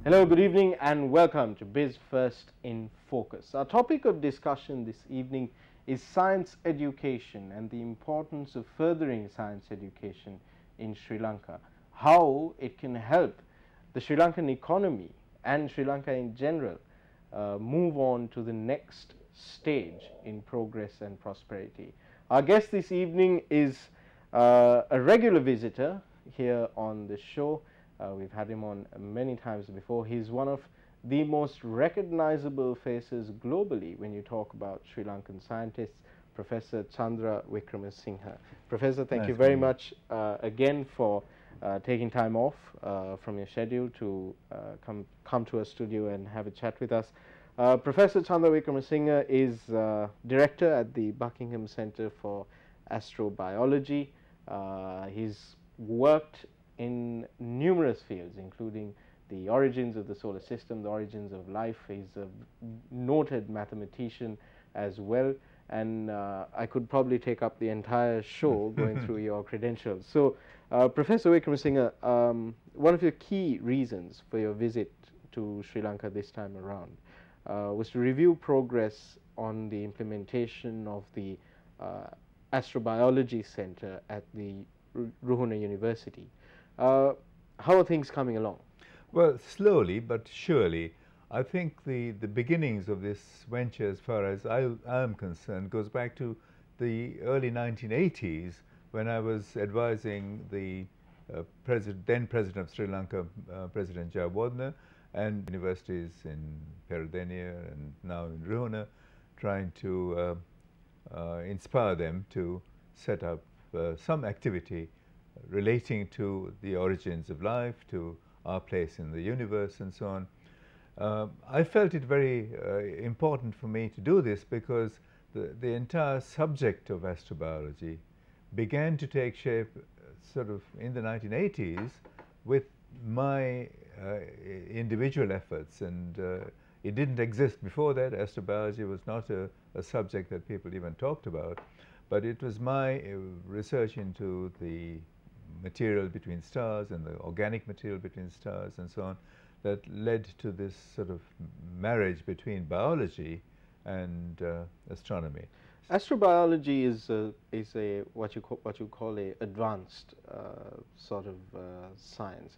Hello, good evening and welcome to Biz1st in Focus. Our topic of discussion this evening is science education and the importance of furthering science education in Sri Lanka, how it can help the Sri Lankan economy and Sri Lanka in general move on to the next stage in progress and prosperity. Our guest this evening is a regular visitor here on the show. We've had him on many times before. He's one of the most recognizable faces globally when you talk about Sri Lankan scientists, Professor Chandra Wickramasinghe. Professor, thank you very much again for taking time off from your schedule to come to our studio and have a chat with us. Professor Chandra Wickramasinghe is director at the Buckingham Center for Astrobiology. He's worked in numerous fields, including the origins of the solar system, the origins of life. He's a noted mathematician as well, and I could probably take up the entire show going through your credentials. So, Professor Wickramasinghe, one of your key reasons for your visit to Sri Lanka this time around was to review progress on the implementation of the Astrobiology Center at the Ruhuna University. How are things coming along? Well, slowly but surely. I think the beginnings of this venture, as far as I am concerned, goes back to the early 1980s when I was advising the then President of Sri Lanka, President Jayawardena, and universities in Peradeniya and now in Ruhuna, trying to inspire them to set up some activity relating to the origins of life, to our place in the universe and so on. I felt it very important for me to do this because the entire subject of astrobiology began to take shape sort of in the 1980s with my individual efforts, and it didn't exist before that. Astrobiology was not a subject that people even talked about, but it was my research into the material between stars and the organic material between stars and so on that led to this sort of marriage between biology and astronomy. Astrobiology is a what you call a advanced sort of science.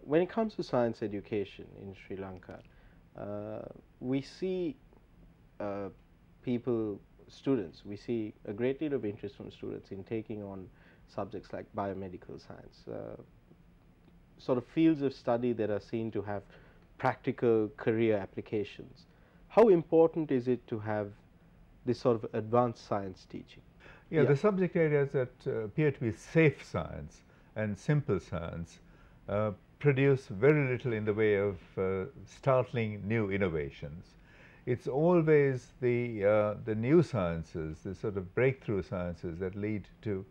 When it comes to science education in Sri Lanka, we see students, we see a great deal of interest from students in taking on subjects like biomedical science, sort of fields of study that are seen to have practical career applications. How important is it to have this sort of advanced science teaching? Yeah, the subject areas that appear to be safe science and simple science produce very little in the way of startling new innovations. It's always the new sciences, the sort of breakthrough sciences that lead to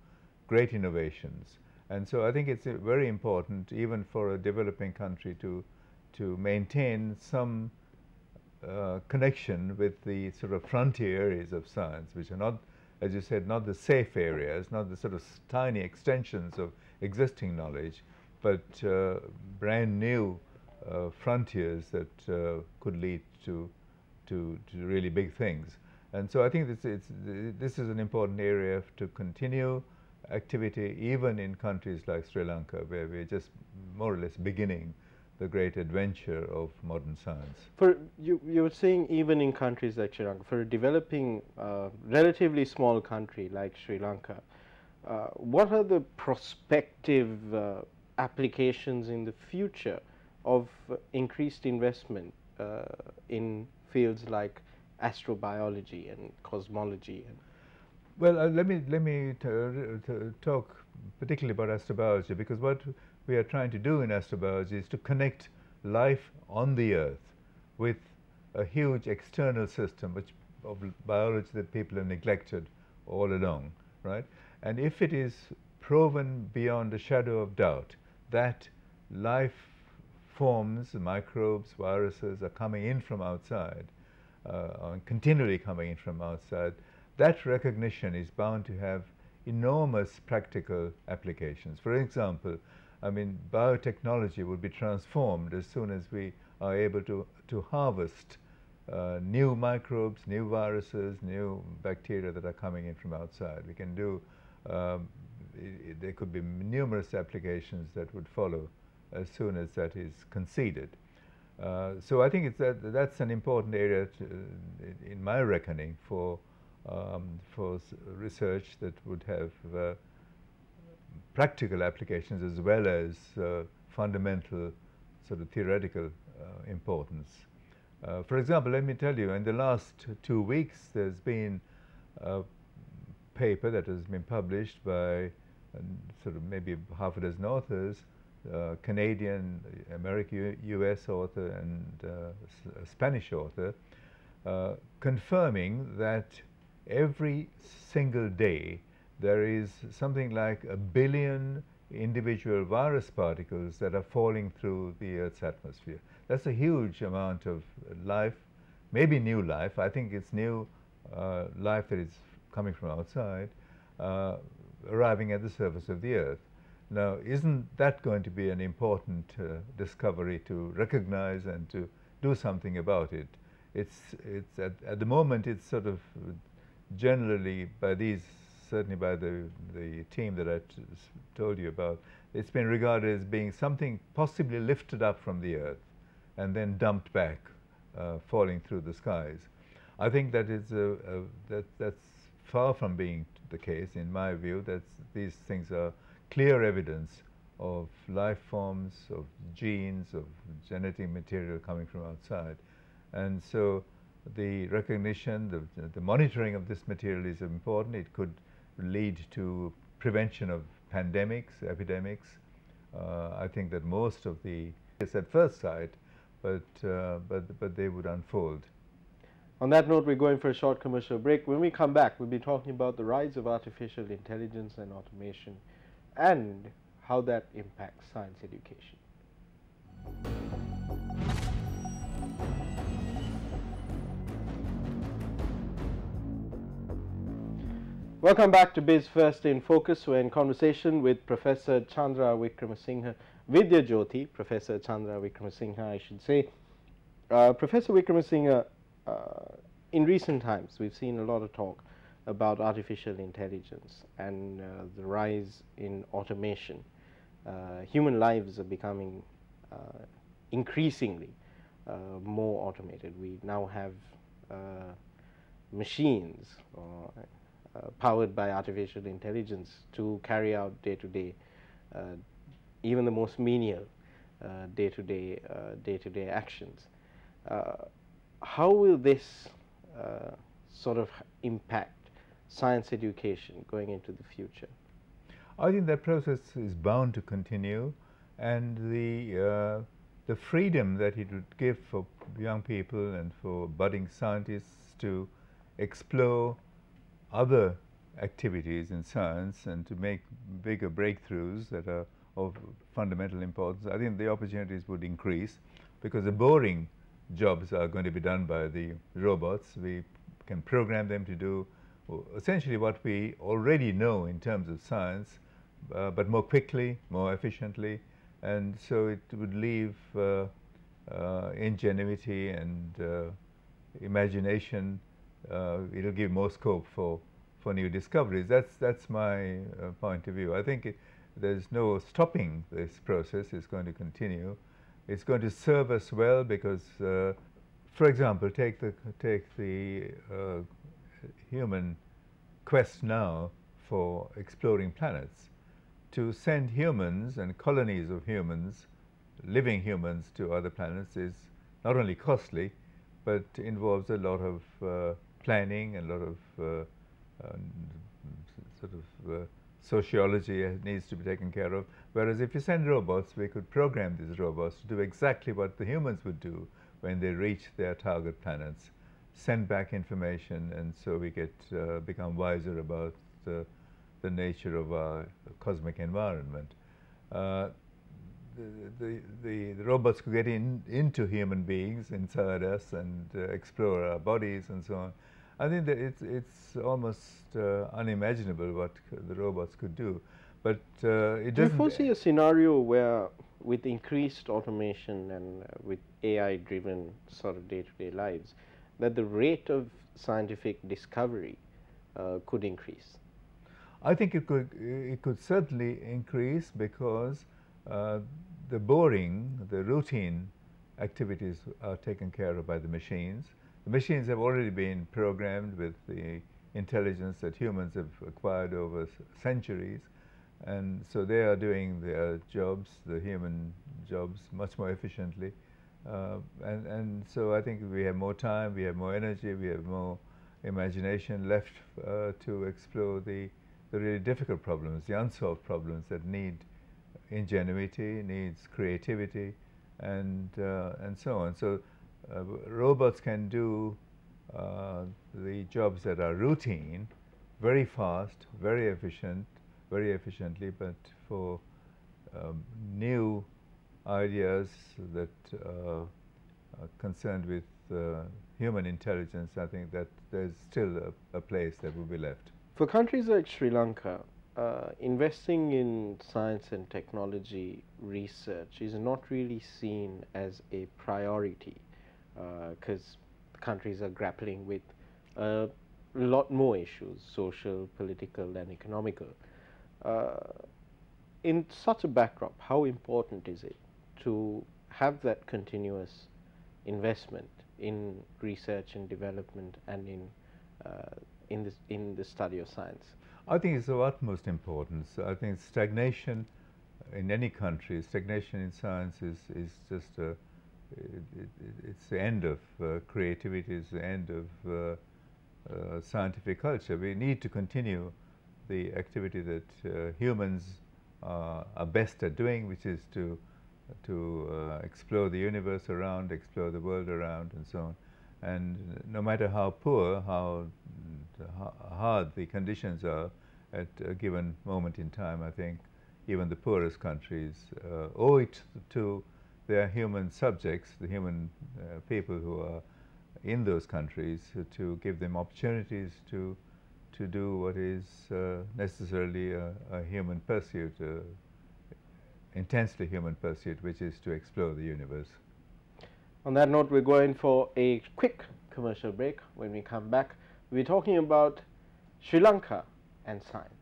great innovations. And so I think it's very important even for a developing country to maintain some connection with the sort of frontier areas of science, which are not, as you said, not the safe areas, not the sort of tiny extensions of existing knowledge, but brand new frontiers that could lead to really big things. And so I think this is an important area to continue activity even in countries like Sri Lanka, where we're just more or less beginning the great adventure of modern science. For you were saying even in countries like Sri Lanka, for a developing relatively small country like Sri Lanka, what are the prospective applications in the future of increased investment in fields like astrobiology and cosmology? Well, let me talk particularly about astrobiology, because what we are trying to do in astrobiology is to connect life on the Earth with a huge external system of biology that people have neglected all along, right? And if it is proven beyond a shadow of doubt that life forms, microbes, viruses are coming in from outside, continually coming in from outside, that recognition is bound to have enormous practical applications. For example, I mean, biotechnology will be transformed as soon as we are able to harvest new microbes, new viruses, new bacteria that are coming in from outside. We can do, there could be numerous applications that would follow as soon as that is conceded. So I think that's an important area in my reckoning for research that would have practical applications as well as fundamental sort of theoretical importance. For example, let me tell you, in the last 2 weeks there's been a paper that has been published by sort of maybe half a dozen authors, Canadian, American, US author and a Spanish author, confirming that every single day there is something like 1 billion individual virus particles that are falling through the Earth's atmosphere. That's a huge amount of life, maybe new life. I think it's new life that is coming from outside, arriving at the surface of the Earth. Now, isn't that going to be an important discovery to recognize and to do something about it? It's at the moment it's sort of generally by these, certainly by the team that I told you about, it's been regarded as being something possibly lifted up from the Earth and then dumped back, falling through the skies. I think that is that's far from being the case, in my view. These things are clear evidence of life forms, of genes, of genetic material coming from outside. And so the recognition, the monitoring of this material is important. It could lead to prevention of pandemics, epidemics. I think that most of it's at first sight, but they would unfold. On that note, we're going for a short commercial break. When we come back, we'll be talking about the rise of artificial intelligence and automation and how that impacts science education. Welcome back to Biz1st in Focus. We're in conversation with Professor Chandra Wickramasinghe, Vidya Jyoti, Professor Chandra Wickramasinghe, I should say. Professor Wickramasinghe, in recent times we've seen a lot of talk about artificial intelligence and the rise in automation. Human lives are becoming increasingly more automated. We now have machines powered by artificial intelligence to carry out day-to-day, even the most menial day-to-day actions. How will this sort of impact science education going into the future? I think that process is bound to continue, and the freedom that it would give for young people and for budding scientists to explore other activities in science and to make bigger breakthroughs that are of fundamental importance, I think the opportunities would increase, because the boring jobs are going to be done by the robots. We can program them to do essentially what we already know in terms of science, but more quickly, more efficiently, and so it would leave ingenuity and imagination. It'll give more scope for new discoveries. That's my point of view. I think there's no stopping this process. It's going to continue. It's going to serve us well because, for example, take the human quest now for exploring planets. To send humans and colonies of humans, living humans, to other planets is not only costly, but involves a lot of planning and a lot of sociology needs to be taken care of. Whereas if you send robots, we could program these robots to do exactly what the humans would do when they reach their target planets, send back information, and so we get become wiser about the nature of our cosmic environment. The robots could get into human beings, inside us, and explore our bodies and so on. I think that it's almost unimaginable what the robots could do. But it Do you doesn't. foresee a scenario where, with increased automation and with AI-driven sort of day-to-day lives, that the rate of scientific discovery could increase? I think it could certainly increase because uh, the boring, the routine activities are taken care of by the machines. The machines have already been programmed with the intelligence that humans have acquired over centuries, and so they are doing their jobs, the human jobs, much more efficiently. And so I think we have more time, we have more energy, we have more imagination left to explore the really difficult problems, the unsolved problems that need ingenuity, needs creativity, and so on. So robots can do the jobs that are routine very fast, very efficiently, but for new ideas that are concerned with human intelligence, I think that there's still a place that will be left. For countries like Sri Lanka, investing in science and technology research is not really seen as a priority because countries are grappling with a lot more issues, social, political, and economical. Uh, in such a backdrop, how important is it to have that continuous investment in research and development and in the study of science? I think it's of utmost importance. I think stagnation in any country, stagnation in science is just it's the end of creativity, it's the end of scientific culture. We need to continue the activity that humans are best at doing, which is to explore the universe around, explore the world around, and so on. And no matter how poor, how hard the conditions are at a given moment in time, I think even the poorest countries owe it to their human subjects, the human people who are in those countries, to give them opportunities to do what is necessarily a human pursuit, intensely human pursuit, which is to explore the universe. On that note, we're going for a quick commercial break. When we come back, we're talking about Sri Lanka and science.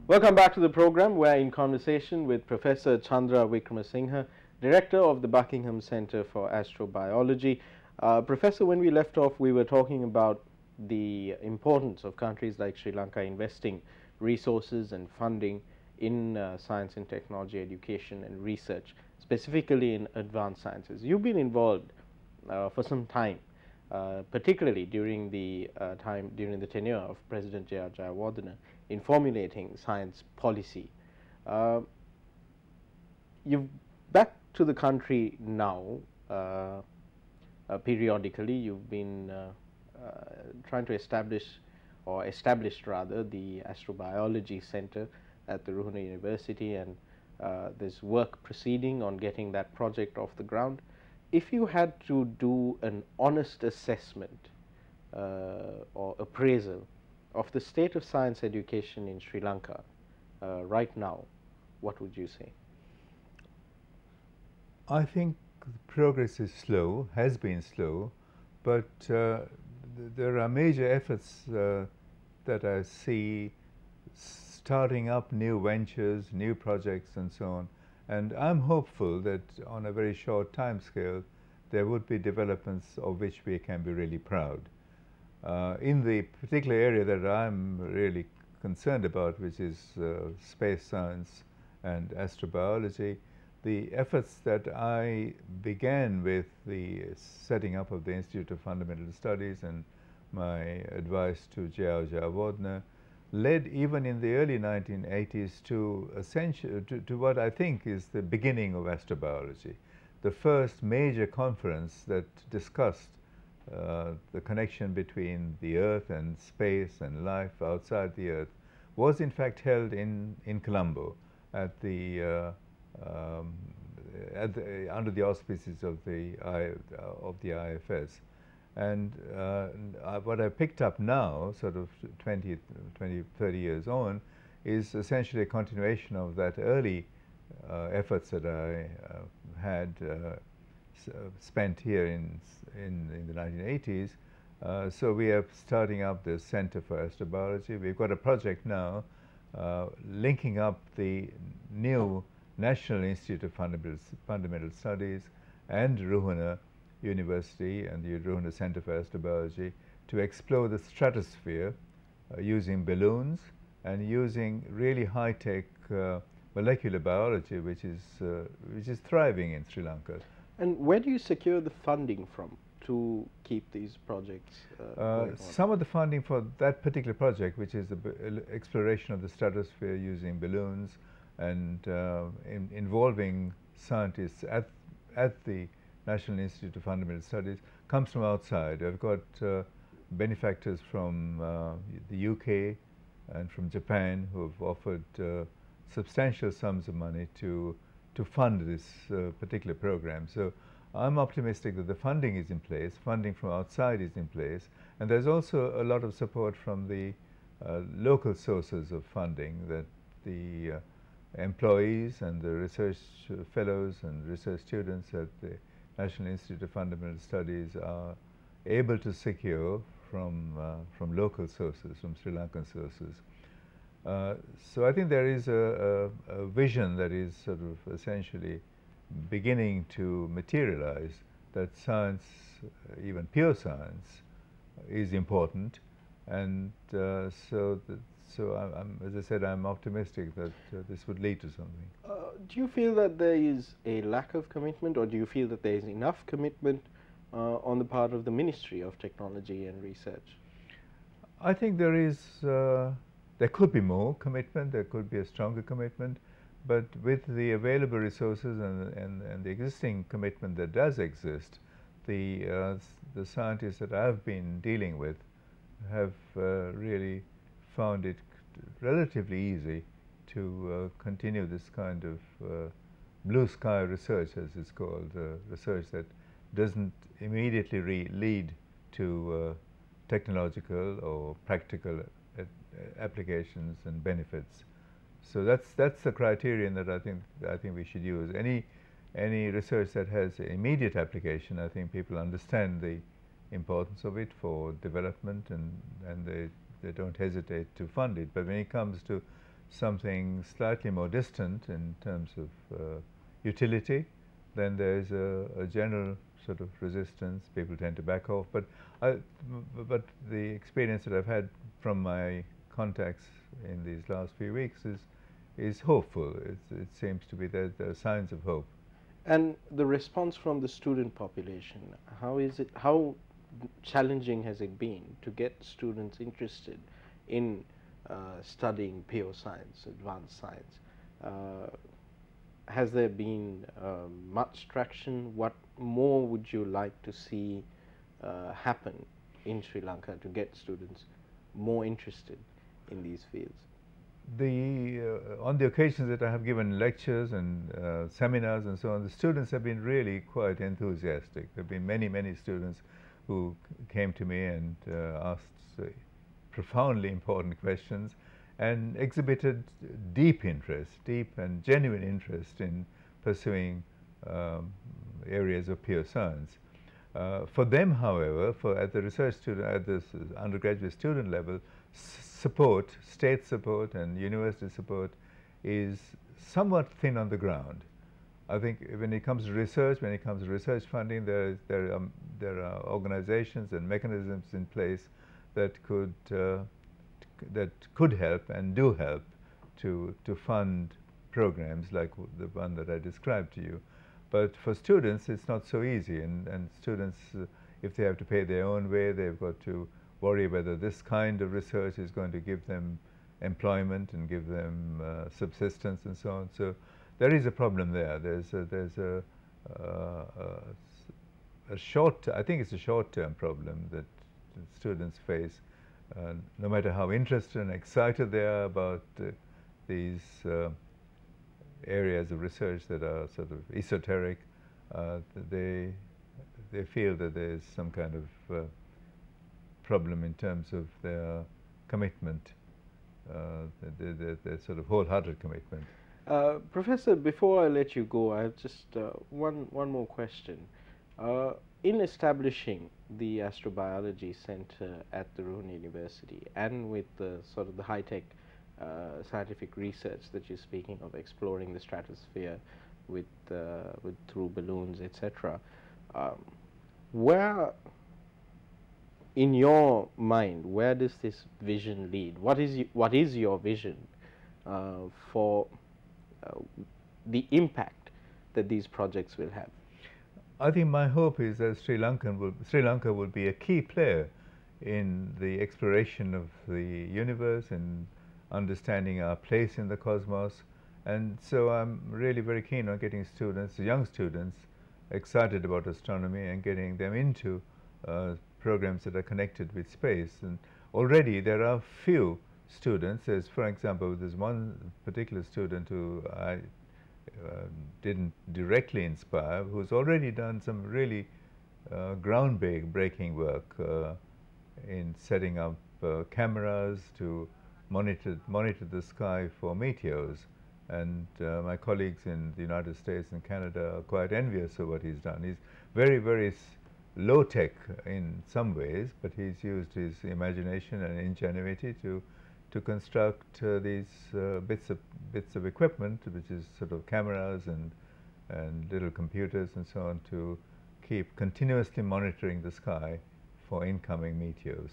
Welcome back to the program. We're in conversation with Professor Chandra Wickramasinghe, Director of the Buckingham Center for Astrobiology. Professor, when we left off, we were talking about the importance of countries like Sri Lanka investing resources and funding in science and technology education and research, specifically in advanced sciences. You've been involved for some time, particularly during the tenure of President J.R. Jayawardena in formulating science policy. You've back to the country now. Periodically, you've been trying to established rather, the Astrobiology Center at the Ruhuna University, and there's work proceeding on getting that project off the ground. If you had to do an honest assessment or appraisal of the state of science education in Sri Lanka right now, what would you say? I think progress is slow, has been slow, but there are major efforts that I see starting up new ventures, new projects, and so on. And I'm hopeful that on a very short time scale, there would be developments of which we can be really proud. In the particular area that I'm really concerned about, which is space science and astrobiology, the efforts that I began with the setting up of the Institute of Fundamental Studies and my advice to J.R. Jayawardena led even in the early 1980s to what I think is the beginning of astrobiology. The first major conference that discussed the connection between the Earth and space and life outside the Earth was in fact held in Colombo at the under the auspices of the IFS. And what I picked up now, sort of 20, 30 years on, is essentially a continuation of that early efforts that I had spent here in the 1980s. So we are starting up this Center for Astrobiology. We've got a project now linking up the new National Institute of Fundamental Studies and Ruhuna University and the Ruhuna Center for Astrobiology to explore the stratosphere using balloons and using really high-tech molecular biology, which is thriving in Sri Lanka. And where do you secure the funding from to keep these projects going on? Some of the funding for that particular project, which is the exploration of the stratosphere using balloons and involving scientists at the National Institute of Fundamental Studies, comes from outside. I've got benefactors from the UK and from Japan who have offered substantial sums of money to fund this particular program. So I'm optimistic that the funding is in place, funding from outside is in place, and there's also a lot of support from the local sources of funding that the employees and the research fellows and research students at the National Institute of Fundamental Studies are able to secure from local sources, from Sri Lankan sources. So I think there is a vision that is sort of essentially beginning to materialize, that science, even pure science, is important, and so as I said, I'm optimistic that this would lead to something. Do you feel that there is a lack of commitment, or do you feel that there is enough commitment on the part of the Ministry of Technology and Research? I think there is, there could be more commitment, there could be a stronger commitment, but with the available resources and the existing commitment that does exist, the scientists that I've been dealing with have really found it relatively easy to continue this kind of blue sky research, as it's called, research that doesn't immediately lead to technological or practical applications and benefits. So that's the criterion that I think we should use. Any research that has immediate application, I think people understand the importance of it for development, and they don't hesitate to fund it. But when it comes to something slightly more distant in terms of utility, then there's a general sort of resistance. People tend to back off. But the experience that I've had from my contacts in these last few weeks is hopeful. It seems to be that there are signs of hope. And the response from the student population, how challenging has it been to get students interested in studying pure science, advanced science? Has there been much traction? What more would you like to see happen in Sri Lanka to get students more interested in these fields? On the occasions that I have given lectures and seminars and so on, the students have been really quite enthusiastic. There have been many students who came to me and asked profoundly important questions and exhibited deep interest, deep and genuine interest in pursuing areas of pure science. For them, however, at the research student, at this undergraduate student level, support, state support and university support is somewhat thin on the ground. I think when it comes to research, when it comes to research funding, there are organizations and mechanisms in place that could help and do help to fund programs like the one that I described to you. But for students, it's not so easy, and students, if they have to pay their own way, they've got to worry whether this kind of research is going to give them employment and give them subsistence and so on. So there is a problem there. There's a I think it's a short-term problem that students face, no matter how interested and excited they are about these areas of research that are sort of esoteric, they feel that there's some kind of problem in terms of their commitment, their sort of wholehearted commitment. Professor, before I let you go, I have just one more question. In establishing the Astrobiology Center at the Rohn University, and with the sort of the high-tech scientific research that you're speaking of, exploring the stratosphere with through balloons, etc., where, in your mind, where does this vision lead? What is your vision for the impact that these projects will have? I think my hope is that Sri Lanka will be a key player in the exploration of the universe and understanding our place in the cosmos. And so I'm really very keen on getting students, young students, excited about astronomy and getting them into programs that are connected with space. And already there are few students, as for example, there's one particular student who I didn't directly inspire, who's already done some really groundbreaking work in setting up cameras to monitor the sky for meteors. And my colleagues in the United States and Canada are quite envious of what he's done. He's very, very low-tech in some ways, but he's used his imagination and ingenuity to construct these bits of equipment, which is sort of cameras and little computers and so on, to keep continuously monitoring the sky for incoming meteors.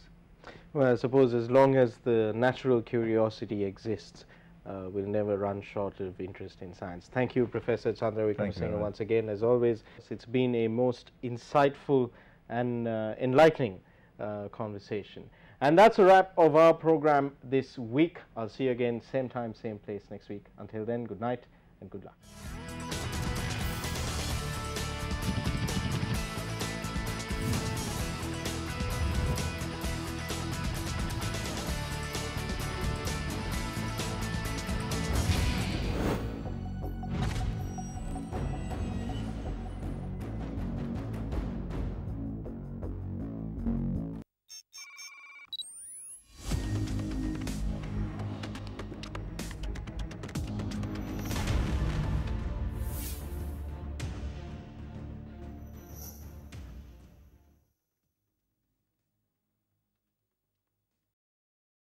Well, I suppose as long as the natural curiosity exists, we'll never run short of interest in science. Thank you, Professor Chandra Wickramasinghe, once again. As always, it's been a most insightful and enlightening conversation. And that's a wrap of our program this week. I'll see you again, same time, same place next week. Until then, good night and good luck.